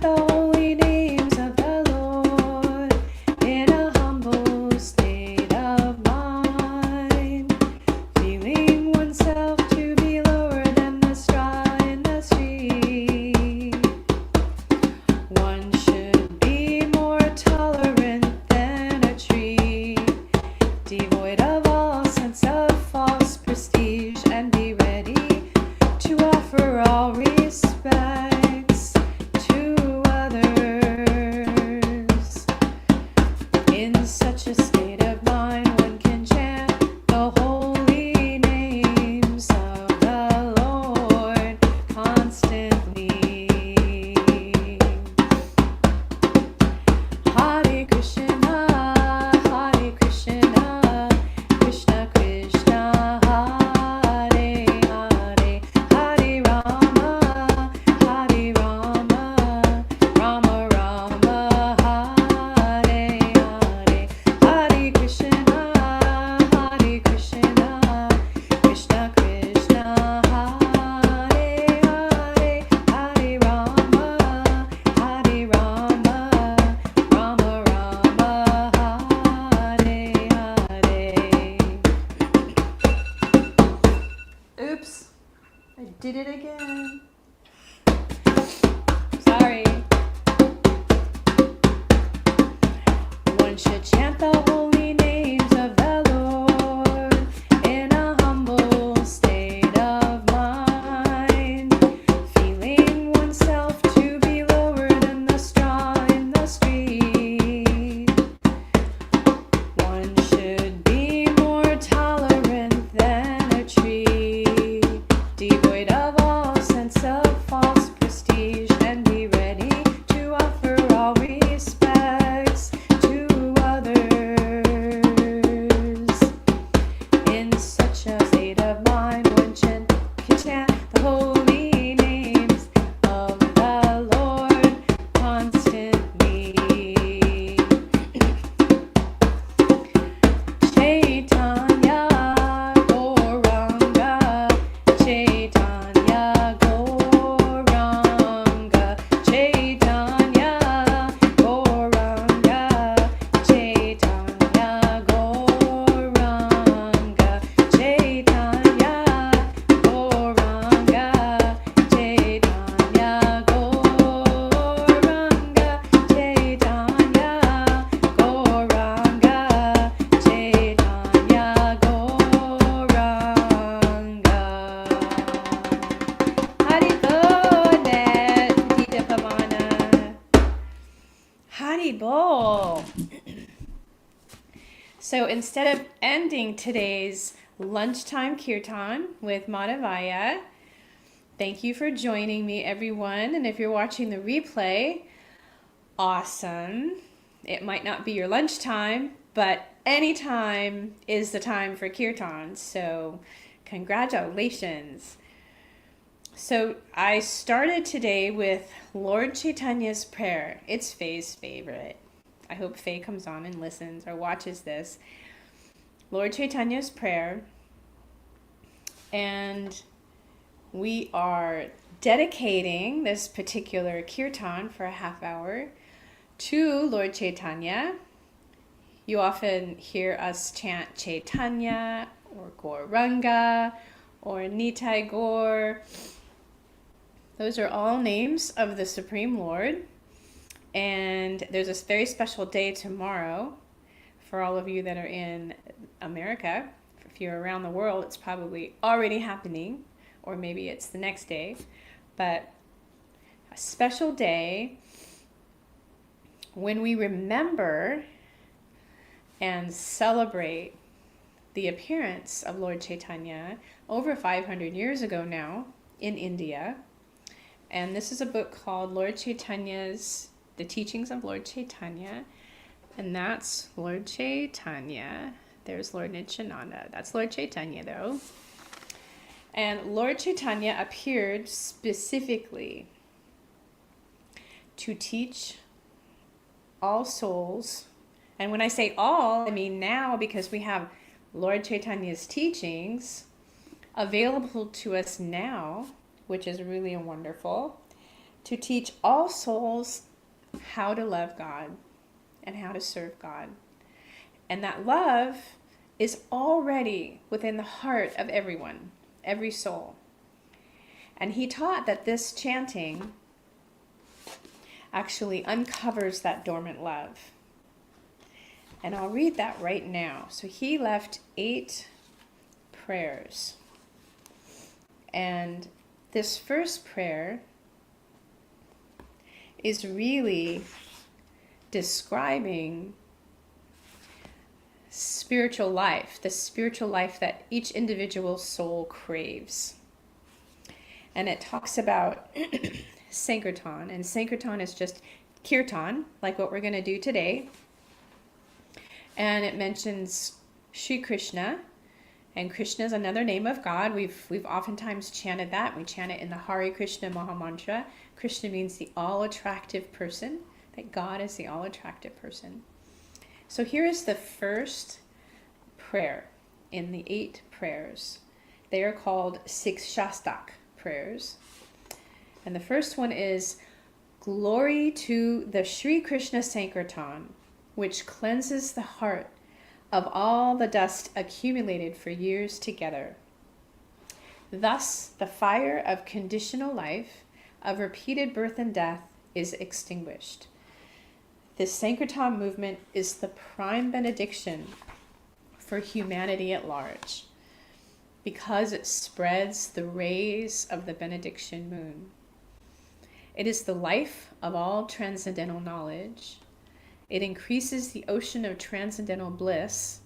the holy names of the Lord in a humble state of mind, feeling oneself to be lower than the straw in the street. One should be more tolerant than a tree, devoid of all sense of false prestige, and be ready to offer all respects to others. In such a state of mind, one can chant the holy names of the Lord constantly. Hare Krishna, Hare Krishna, Krishna Krishna, Hare Hare, Hare Rama, Hare Rama, Rama Rama, Hare Hare, Hare Krishna, Hare Krishna, Krishna Krishna, Hare Hare, Hare Rama, Hare Rama, Rama Rama, Hare Hare. Oops, I did it again. Sorry. One should chant the holy names of the Lord in a humble state of mind, feeling oneself to be lower than the straw in the street. One should be more tolerant than a tree, devoid of all sense of false prestige, and be ready to offer all respects to others. In such a state of mind, one can chant the holy names of the Lord constantly. Chaitanya Gauranga, Chaitanya Gauranga, Chaitanya Gauranga, Chaitanya Gauranga, Chaitanya Gauranga, Chaitanya Gauranga, Chaitanya Gauranga, Chaitanya Gauranga. Haribol, Tita Pamana. Haribol. So instead of ending today's lunchtime kirtan with Madhavaya, thank you for joining me, everyone. And if you're watching the replay, awesome. It might not be your lunchtime, but any time is the time for kirtan. So congratulations. So I started today with Lord Chaitanya's prayer. It's Faye's favorite. I hope Faye comes on and listens or watches this. Lord Chaitanya's prayer. And we are dedicating this particular kirtan for a half hour to Lord Chaitanya. You often hear us chant Chaitanya or Gauranga or Nitai Gaur. Those are all names of the Supreme Lord. And there's a very special day tomorrow for all of you that are in America. If you're around the world, it's probably already happening, or maybe it's the next day. But a special day when we remember and celebrate the appearance of Lord Chaitanya over 500 years ago now in India. And this is a book called Lord Chaitanya's, The Teachings of Lord Chaitanya. And that's Lord Chaitanya. There's Lord Nityananda. That's Lord Chaitanya though. And Lord Chaitanya appeared specifically to teach all souls. And when I say all, I mean now, because we have Lord Chaitanya's teachings available to us now, which is really wonderful. to teach all souls how to love God and how to serve God. And that love is already within the heart of everyone, every soul. And he taught that this chanting actually uncovers that dormant love. And I'll read that right now. So he left 8 prayers. And this first prayer is really describing spiritual life, the spiritual life that each individual soul craves. And it talks about Sankirtan, and Sankirtan is just kirtan, like what we're going to do today. And it mentions Sri Krishna, and Krishna is another name of God. We've oftentimes chanted that. We chant it in the Hare Krishna Maha Mantra. Krishna means the all-attractive person, that God is the all-attractive person. So here is the first prayer in the 8 prayers. They are called Sikshastak prayers. And the first one is, Glory to the Sri Krishna Sankirtan, which cleanses the heart of all the dust accumulated for years together. Thus, the fire of conditional life, of repeated birth and death, is extinguished. This Sankirtan movement is the prime benediction for humanity at large, because it spreads the rays of the benediction moon. It is the life of all transcendental knowledge. It increases the ocean of transcendental bliss,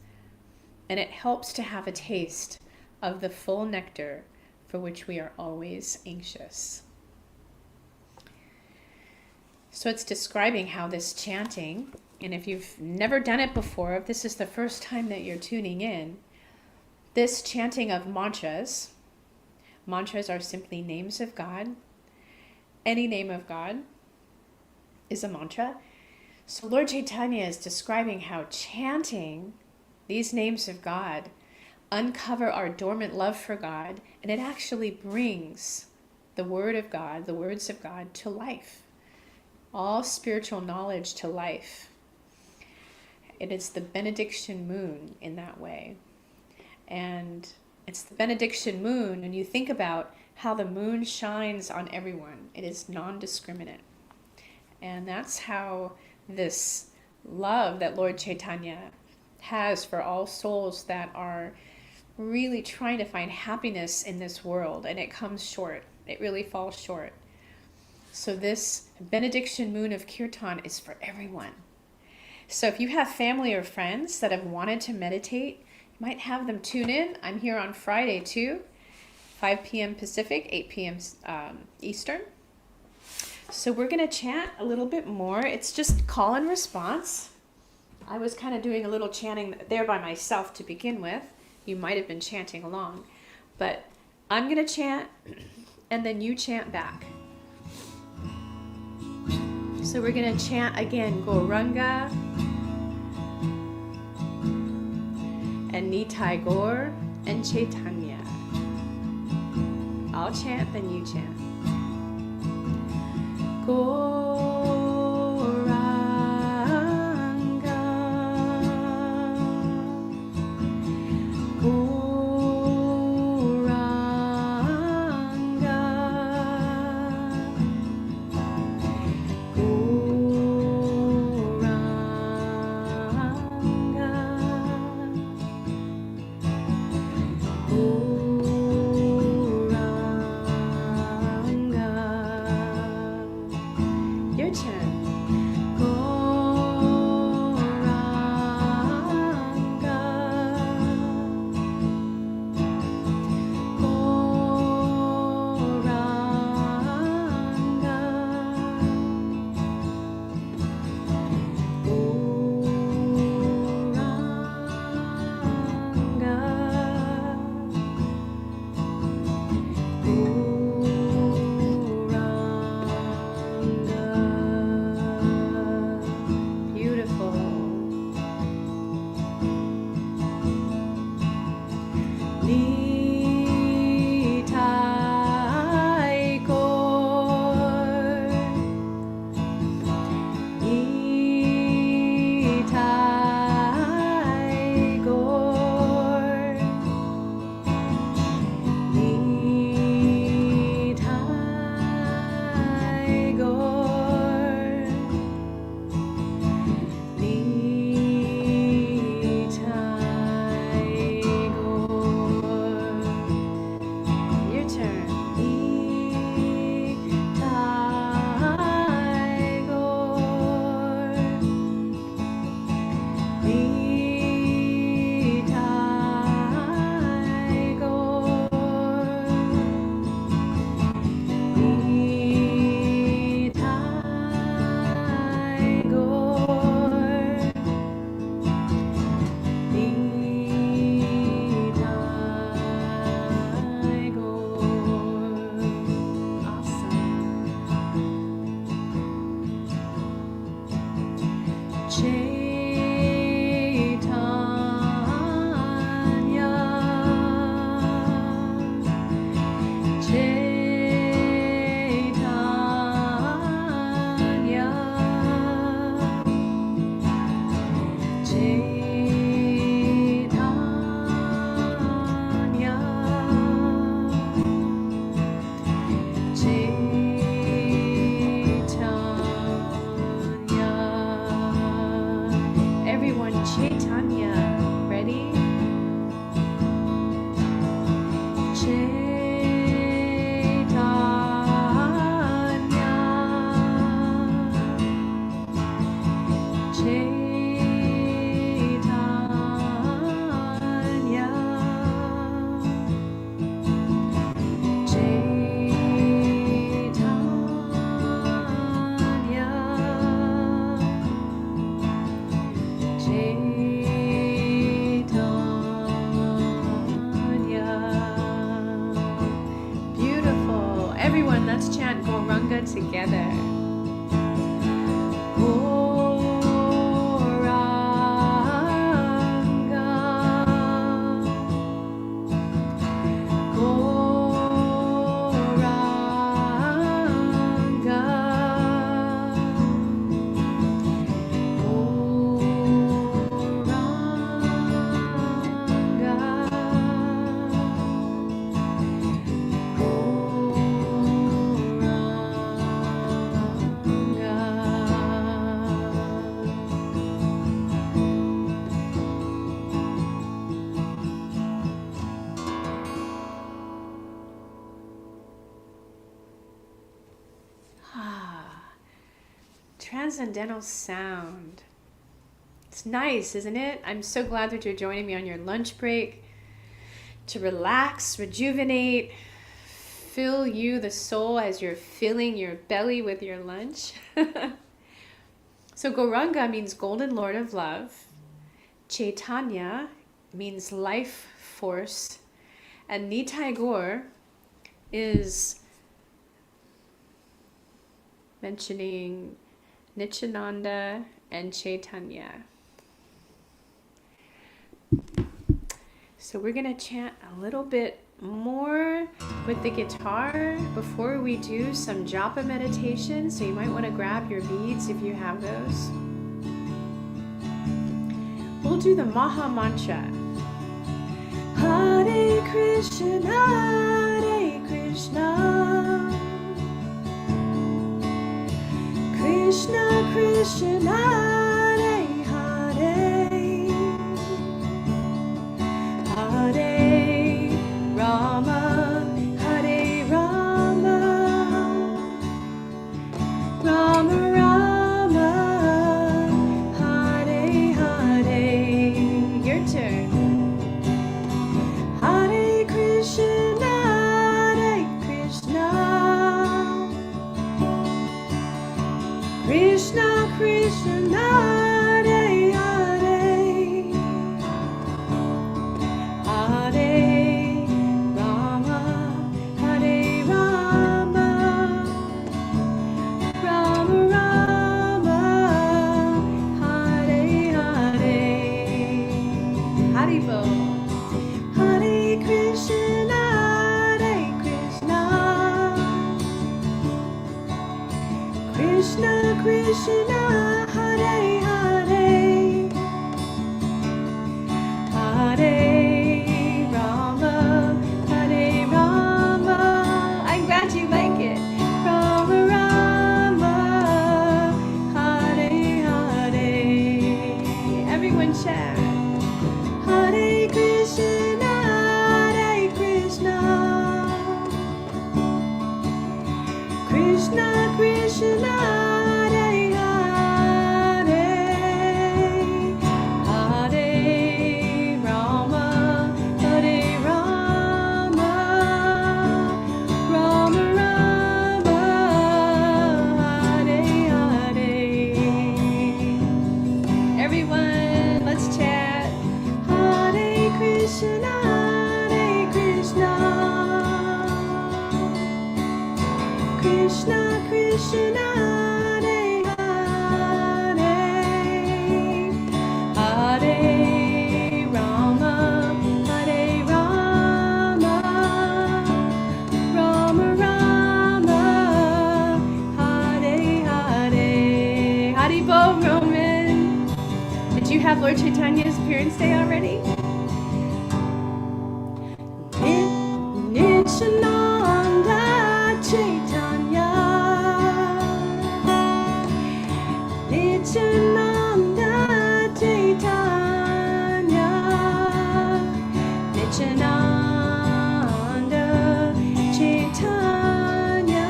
and it helps to have a taste of the full nectar for which we are always anxious. So it's describing how this chanting, and if you've never done it before, if this is the first time that you're tuning in, this chanting of mantras are simply names of God. Any name of God is a mantra. So Lord Chaitanya is describing how chanting these names of God uncover our dormant love for God, and it actually brings the word of God, the words of God, to life. All spiritual knowledge to life. It is the benediction moon in that way. And it's the benediction moon, and you think about how the moon shines on everyone. It is non-discriminate. And that's how this love that Lord Chaitanya has for all souls that are really trying to find happiness in this world, and it comes short. It really falls short. So this benediction moon of kirtan is for everyone. So if you have family or friends that have wanted to meditate, you might have them tune in. I'm here on Friday too, 5 p.m. Pacific, 8 p.m. Eastern. So we're going to chant a little bit more. It's just call and response. I was kind of doing a little chanting there by myself to begin with. You might have been chanting along. But I'm going to chant, and then you chant back. So we're going to chant again, Gauranga and Nitai Gaur and Chaitanya. I'll chant, then you chant. Gauranga, Gauranga, Your turn. Nitai Gaur Gauranga together. Transcendental sound. It's nice, isn't it? I'm so glad that you're joining me on your lunch break to relax, rejuvenate, fill you, the soul, as you're filling your belly with your lunch. So Gauranga means Golden Lord of Love. Chaitanya means life force. And Nitai Gaur is mentioning Nityananda and Chaitanya. So we're going to chant a little bit more with the guitar before we do some japa meditation. So you might want to grab your beads if you have those. We'll do the Maha Mantra. Hare Krishna, Hare Krishna, Krishna Krishna, Hare Hare, Hare Rama, Hare Rama, Rama Rama, Hare Hare. Your turn. Hare Krishna, Hare Krishna, Krishna Krishna, Hare Hare, Hare Rama, Hare Rama, Rama Rama, Hare Hare. Haribo. Hare Krishna, Hare Krishna, Krishna Krishna, Hare Hare, Hare Rama, Hare Rama. I'm glad you like it. Rama Rama, Hare Hare. Everyone chant. Hare Krishna, Hare Krishna, Krishna Krishna, Hare Hare, Hare Rama, Hare Rama, Rama Rama, Hare Hare. Everyone, let's chant. Hare Krishna, Hare Krishna, Krishna Krishna, Hare Hare, Hare Rama, Hare Rama, Rama Rama, Hare Hare. Haribo, Roman. Did you have Lord Chaitanya's appearance day already? Nityananda Chaitanya, Nityananda Chaitanya, Nityananda Chaitanya,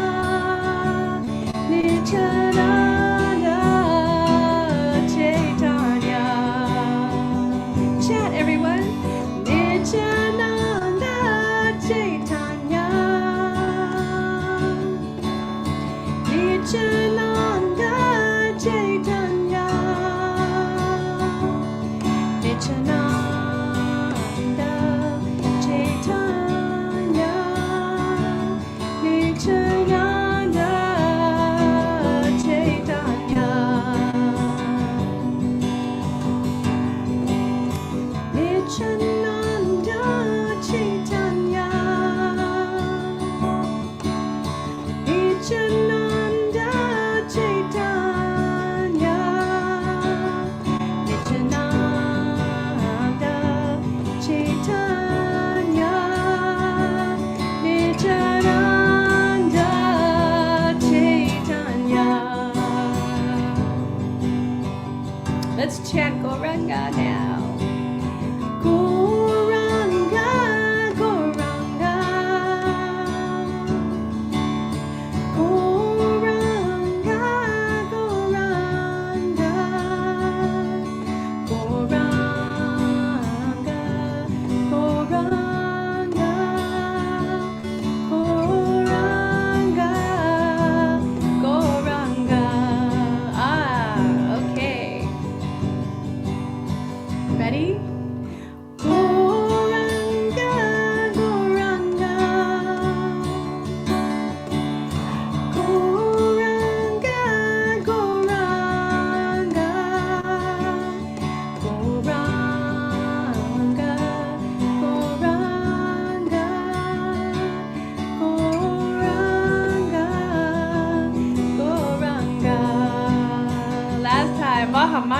Nityananda Chaitanya. Chant.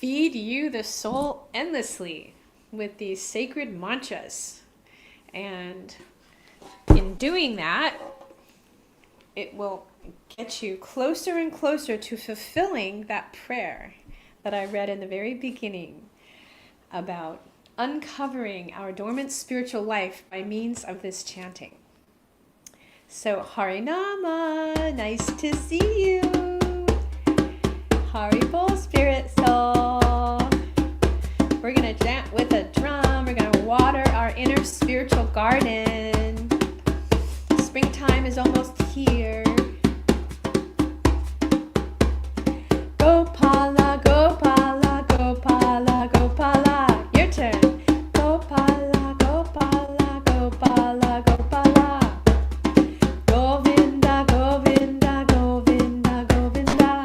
feed you, the soul, endlessly with these sacred mantras. And in doing that, it will get you closer and closer to fulfilling that prayer that I read in the very beginning about uncovering our dormant spiritual life by means of this chanting. So, Harinama, nice to see you. Haribol, Spirit Soul. We're going to chant with a drum. We're going to water our inner spiritual garden. Springtime is almost here. Gopala, Gopala, Gopala, Gopala. Your turn. Gopala, Gopala, Gopala, Gopala. Govinda, Govinda, Govinda, Govinda.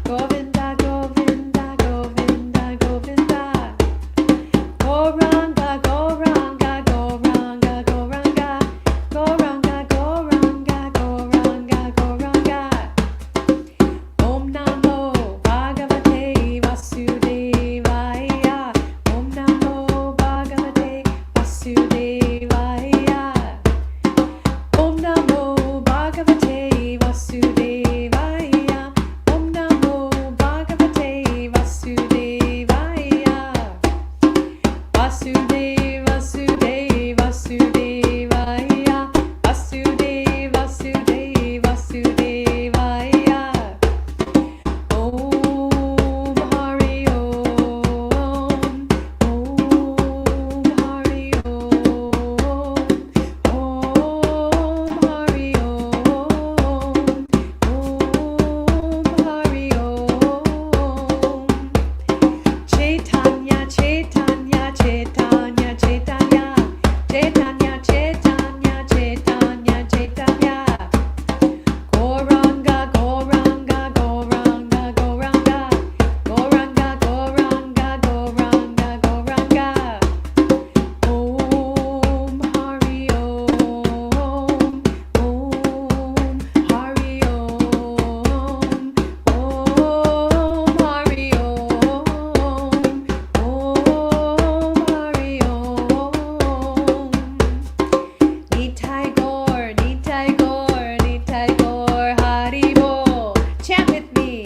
Govinda, Govinda, Govinda, Govinda. Goranga, Goranga, Goranga, Goranga. Goranga, Goranga, Goranga, Goranga. Om Namo Bhagavate Vasudevaya. Om Namo Bhagavate Vasudevaya. Om Namo Bhagavate Vasudevaya. Om Namo Bhagavate Vasudevaya. Vasudev, Vasudev, Vasudevaya. Vasudev, Vasudev, Vasudevaya. Om Hari Om. Om Hari Om. Om Hari Om. Om Hari Om. Chaitanya, Chaitanya, Chaitanya, Chaitanya. Chaitanya, Chaitanya, Chaitanya, Chaitanya. Goranga, Goranga, Goranga, Goranga. Goranga, Goranga, Goranga, Goranga. Om Hari Om. Om Hari Om. Om Hari Om. Om Hari Om. Nitai Gaur, Nitai Gaur, Nitai Gaur, Haribol. Chant with me.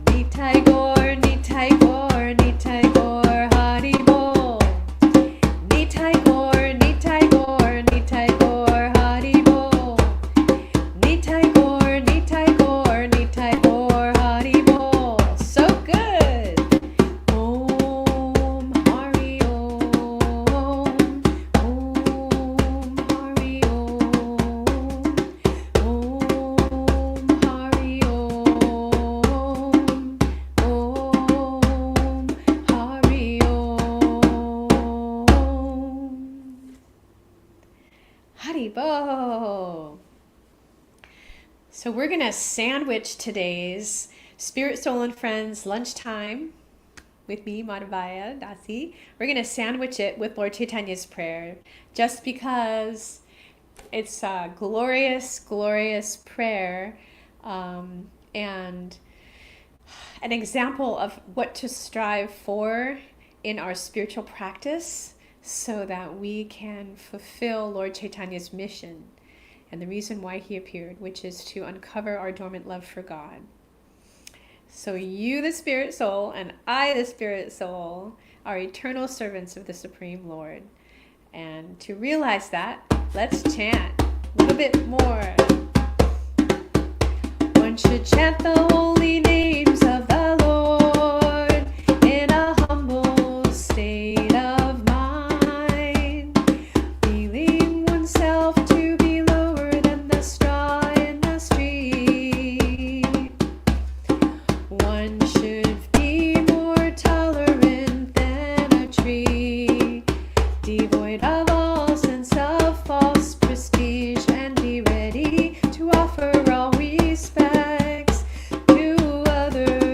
Nitai Gaur, Nitai Gaur, Nitai Gaur, Haribol. Nitai Gaur, Nitai Gaur, Nitai Gaur, Haribol. Nitai Gaur, Nitai Gaur, Nitai Gaur, Haribol. So good. Om Hari Om. Om Hari Om. Om Hari Om. Om Hari Om. Haribo. So we're going to sandwich today's Spirit, Soul, and Friends lunchtime with me, Madhavaya, Dasi. We're going to sandwich it with Lord Chaitanya's prayer just because it's a glorious, glorious prayer and an example of what to strive for in our spiritual practice so that we can fulfill Lord Chaitanya's mission and the reason why he appeared, which is to uncover our dormant love for God. So you, the Spirit Soul, and I, the Spirit Soul, are eternal servants of the Supreme Lord. And to realize that, let's chant a little bit more. One should chant the holy names of the Lord in a humble state of mind, feeling oneself to be lower than the straw in the street. One should be more tolerant than a tree, devoid of all sense of false prestige, and be ready to offer all respects to others.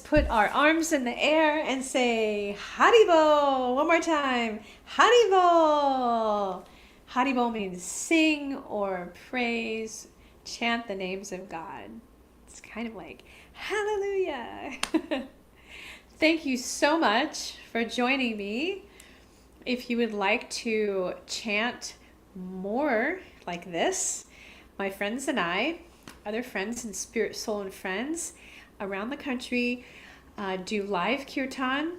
put our arms in the air and say Haribo. One more time. Haribo. Haribo means sing or praise, chant the names of God. It's kind of like hallelujah. Thank you so much for joining me. If you would like to chant more like this, my friends and I, other friends and spirit, soul, and friends around the country do live kirtan,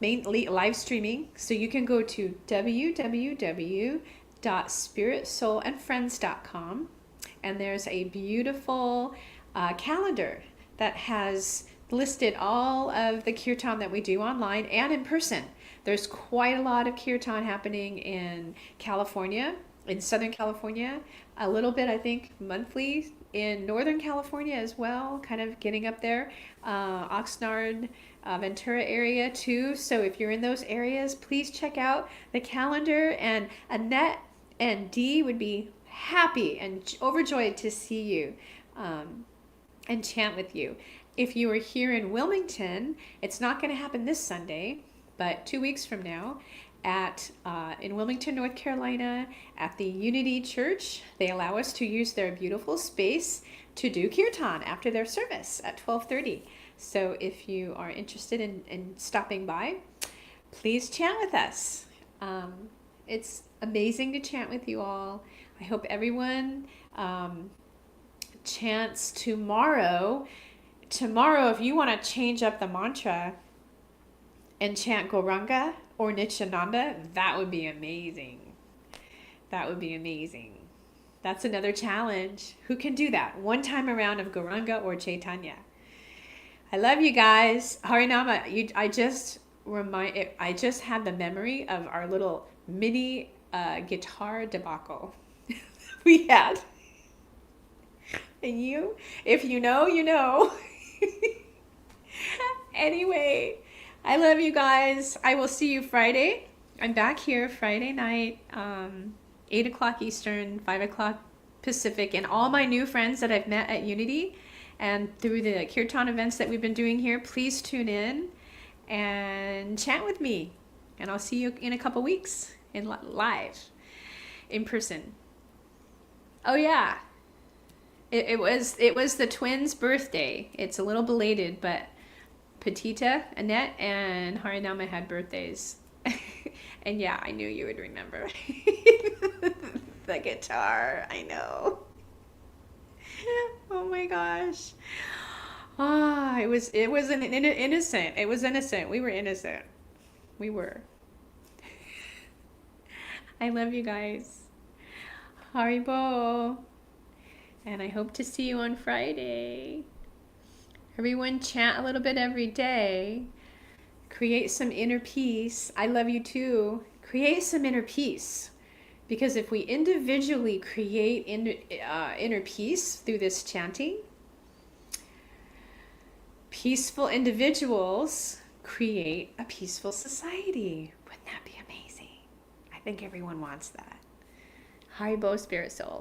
mainly live streaming. So you can go to www.spiritsoulandfriends.com, and there's a beautiful calendar that has listed all of the kirtan that we do online and in person. There's quite a lot of kirtan happening in California, in Southern California, a little bit, I think, monthly in Northern California as well, kind of getting up there, Oxnard, Ventura area too. So if you're in those areas, please check out the calendar, and Annette and Dee would be happy and overjoyed to see you and chant with you. If you are here in Wilmington, it's not going to happen this Sunday, but 2 weeks from now, in Wilmington, North Carolina, at the Unity Church, they allow us to use their beautiful space to do kirtan after their service at 12:30. So if you are interested in stopping by, please chant with us. It's amazing to chant with you all. I hope everyone chants tomorrow. Tomorrow, if you want to change up the mantra and chant Gauranga or Nityananda, that would be amazing. That would be amazing. That's another challenge. Who can do that? One time around of Gauranga or Chaitanya. I love you guys. Harinama, I just had the memory of our little mini guitar debacle we had. And you, if you know, you know. Anyway, I love you guys. I will see you Friday. I'm back here Friday night, 8 o'clock Eastern, 5 o'clock Pacific, and all my new friends that I've met at Unity and through the kirtan events that we've been doing here, please tune in and chant with me. And I'll see you in a couple weeks in live, in person. Oh yeah. It was the twins' birthday. It's a little belated, but Petita, Annette, and Harinama had birthdays. And yeah, I knew you would remember. The guitar, I know. Oh my gosh. It was innocent. It was innocent. We were innocent. We were. I love you guys. Haribo. And I hope to see you on Friday. Everyone chant a little bit every day. Create some inner peace. I love you too. Create some inner peace. Because if we individually create inner peace through this chanting, peaceful individuals create a peaceful society. Wouldn't that be amazing? I think everyone wants that. Haribo, Spirit Soul.